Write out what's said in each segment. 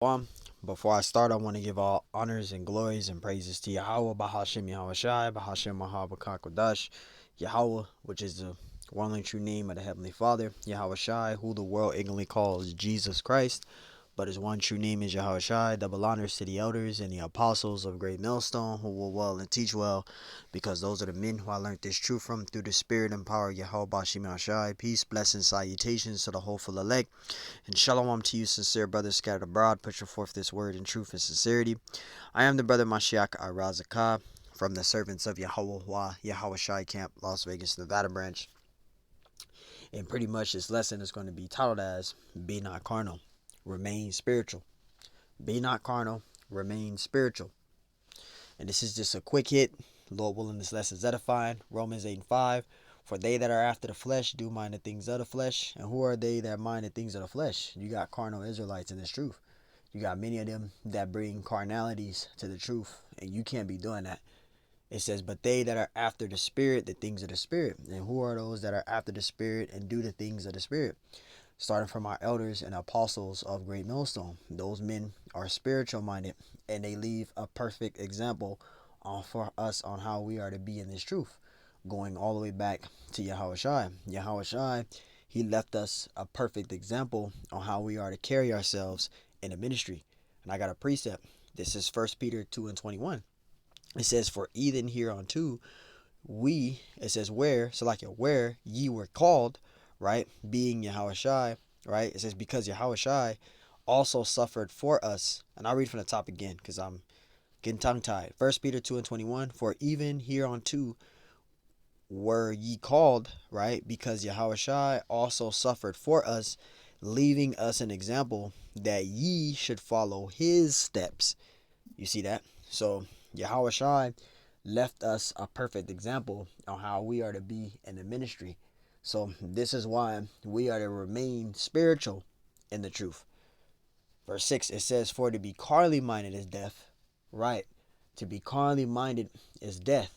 Um, Before I start, I want to give all honors and glories and praises to Yahweh, Bahashim Yahweh Shai, Bahashim Mahabakak Kodash, Yahweh, which is the one and true name of the Heavenly Father, Yahweh Shai, who the world ignorantly calls Jesus Christ, but his one true name is Yahweh Shai. Double honors to the elders and the apostles of Great Millstone who will well and teach well, because those are the men who I learned this truth from through the spirit and power of Yahweh Bashim Shai. Peace, blessings, salutations to the hopeful elect. And shalom to you, sincere brothers scattered abroad. Put forth this word in truth and sincerity. I am the brother Mashiach Arazakah from the servants of Yahweh Yahweh Shai Camp, Las Vegas, Nevada branch. And pretty much this lesson is going to be titled as Be Not Carnal, Remain Spiritual. Be not carnal, remain spiritual. And this is just a quick hit. Lord willing, this lesson is edifying. Romans 8 and 5. For they that are after the flesh do mind the things of the flesh. And who are they that mind the things of the flesh? You got carnal Israelites in this truth. You got many of them that bring carnalities to the truth. And you can't be doing that. It says, but they that are after the spirit, the things of the spirit. And who are those that are after the spirit and do the things of the spirit? Starting from our elders and apostles of Great Millstone. Those men are spiritual minded, and they leave a perfect example for us on how we are to be in this truth. Going all the way back to Yahweh Shai. Yahweh Shai, he left us a perfect example on how we are to carry ourselves in the ministry. And I got a precept. This is 1 Peter 2 and 21. It says, for even hereunto it says where ye were called, right? Being Yahweh Shai, right? It says, because Yahweh Shai also suffered for us. And I'll read from the top again because I'm getting tongue tied. 1 Peter 2 and 21. For even hereunto were ye called, right? Because Yahweh Shai also suffered for us, leaving us an example that ye should follow his steps. You see that? So Yahweh Shai left us a perfect example on how we are to be in the ministry. So this is why we are to remain spiritual in the truth. Verse 6, it says, for to be carnally minded is death. Right. To be carnally minded is death.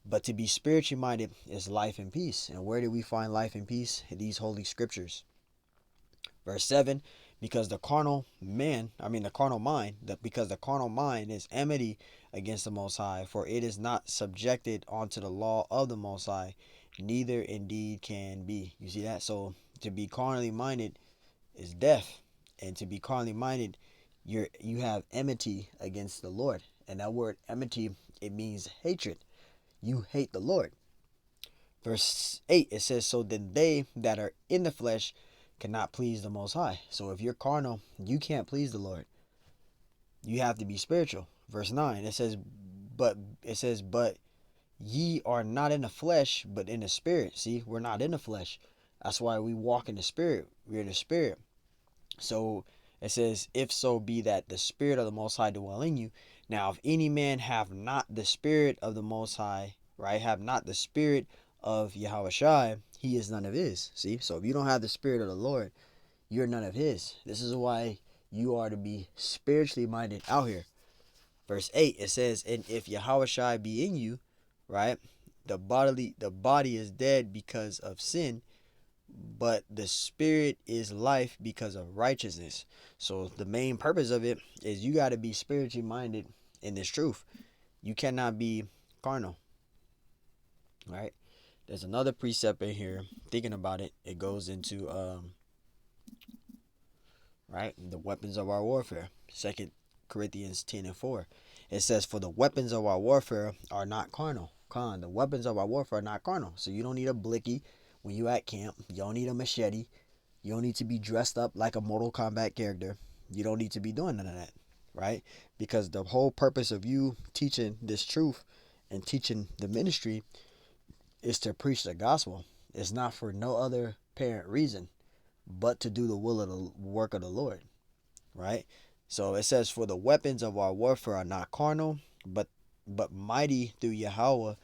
But to be spiritually minded is life and peace. And where do we find life and peace? In these holy scriptures. Verse 7, because the carnal mind, because the carnal mind is enmity against the Most High, for it is not subjected unto the law of the Most High, neither indeed can be. You see that? So to be carnally minded is death, and to be carnally minded, you have enmity against the Lord. And that word enmity, it means hatred. You hate the Lord. Verse 8, it says, so then they that are in the flesh cannot please the Most High. So if you're carnal, you can't please the Lord. You have to be spiritual. Verse 9, but ye are not in the flesh, but in the spirit. See, we're not in the flesh. That's why we walk in the spirit. We're in the spirit. So it says, if so be that the spirit of the Most High dwell in you. Now, if any man have not the spirit of the Most High, right, have not the spirit of Yahweh Shai, he is none of his. See, so if you don't have the spirit of the Lord, you're none of his. This is why you are to be spiritually minded out here. Verse 8, it says, and if Yahweh Shai be in you, right, the body is dead because of sin, but the spirit is life because of righteousness. So the main purpose of it is you got to be spiritually minded in this truth. You cannot be carnal, right? There's another precept in here. Thinking about it, it goes into right, the weapons of our warfare. 2 Corinthians 10 and 4. It says, for the weapons of our warfare are not carnal. The weapons of our warfare are not carnal. So you don't need a blicky when you at camp. You don't need a machete. You don't need to be dressed up like a Mortal Kombat character. You don't need to be doing none of that, right? Because the whole purpose of you teaching this truth and teaching the ministry is to preach the gospel. It's not for no other apparent reason but to do the will of the work of the Lord, right? So it says, for the weapons of our warfare are not carnal, but mighty through Yahweh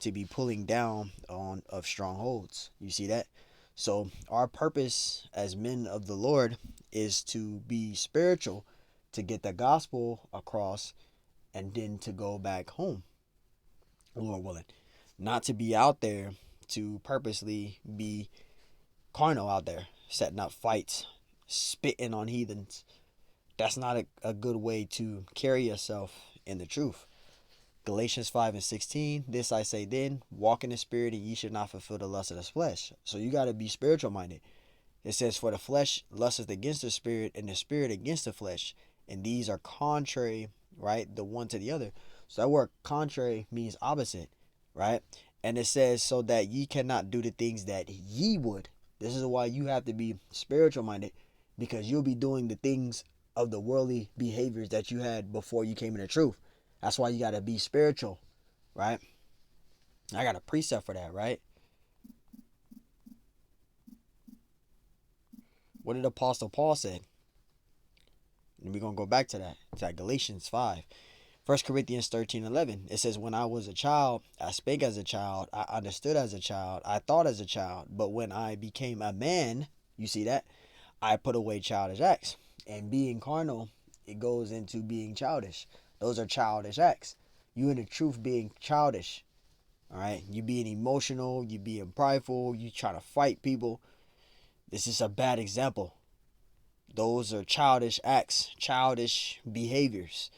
to be pulling down on of strongholds. You see that? So our purpose as men of the Lord is to be spiritual, to get the gospel across, and then to go back home, Lord willing. Not to be out there to purposely be carnal out there, setting up fights, spitting on heathens, That's not a good way to carry yourself in the truth. Galatians 5:16, this I say then, walk in the spirit, and ye should not fulfill the lust of the flesh. So you got to be spiritual minded. It says, for the flesh lusteth against the spirit, and the spirit against the flesh. And these are contrary, right? The one to the other. So that word contrary means opposite, right? And it says, so that ye cannot do the things that ye would. This is why you have to be spiritual minded, because you'll be doing the things of the worldly behaviors that you had before you came in the truth. That's why you got to be spiritual, right? I got a precept for that, right? What did Apostle Paul say? And we're going to go back to that. It's at Galatians 5. 1 Corinthians 13:11. It says, when I was a child, I spake as a child, I understood as a child, I thought as a child. But when I became a man, you see that? I put away childish acts. And being carnal, it goes into being childish. Those are childish acts. You in the truth being childish. All right? You being emotional, you being prideful, you trying to fight people. This is a bad example. Those are childish acts, childish behaviors.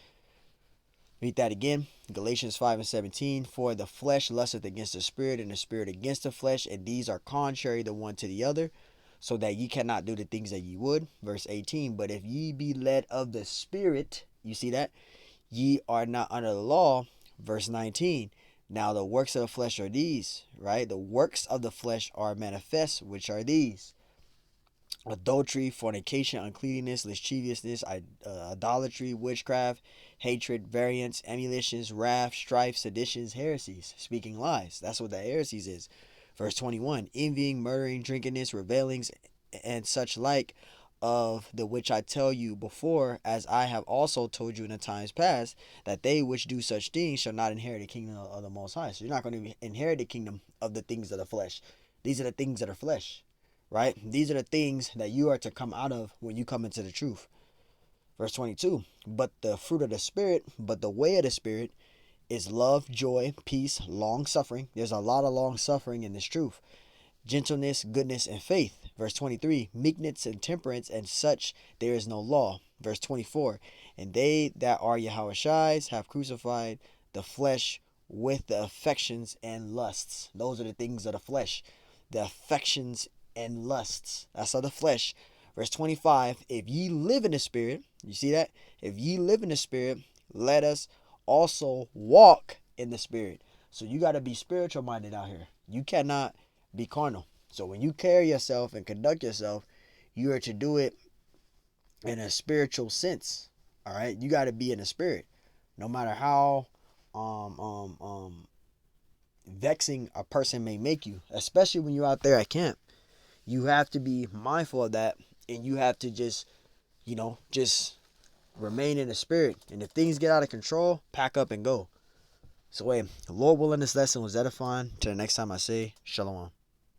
Read that again. Galatians 5:17. For the flesh lusteth against the spirit, and the spirit against the flesh, and these are contrary the one to the other, so that ye cannot do the things that ye would. Verse 18. But if ye be led of the spirit, you see that? Ye are not under the law. Verse 19. Now the works of the flesh are these, right? The works of the flesh are manifest, which are these: adultery, fornication, uncleanness, lasciviousness, idolatry, witchcraft, hatred, variance, emulations, wrath, strife, seditions, heresies, speaking lies. That's what the heresies is. Verse 21, envying, murdering, drunkenness, revelings, and such like, of the which I tell you before, as I have also told you in the times past, that they which do such things shall not inherit the kingdom of the Most High. So you're not going to inherit the kingdom of the things of the flesh. These are the things that are flesh. Right? These are the things that you are to come out of when you come into the truth. Verse 22, but the fruit of the Spirit, but the way of the Spirit is love, joy, peace, long suffering. There's a lot of long suffering in this truth. Gentleness, goodness, and faith. Verse 23, meekness and temperance, and such there is no law. Verse 24, and they that are Yahushai's have crucified the flesh with the affections and lusts. Those are the things of the flesh. The affections and lusts. That's of the flesh. Verse 25, if ye live in the spirit, you see that? If ye live in the spirit, let us also walk in the spirit. So you got to be spiritual minded out here. You cannot be carnal. So when you carry yourself and conduct yourself, you are to do it in a spiritual sense. All right? You got to be in the spirit. No matter how vexing a person may make you, especially when you're out there at camp. You have to be mindful of that, and you have to just remain in the spirit. And if things get out of control, pack up and go. So, Lord willing, this lesson was edifying. Till the next time I say, Shalom.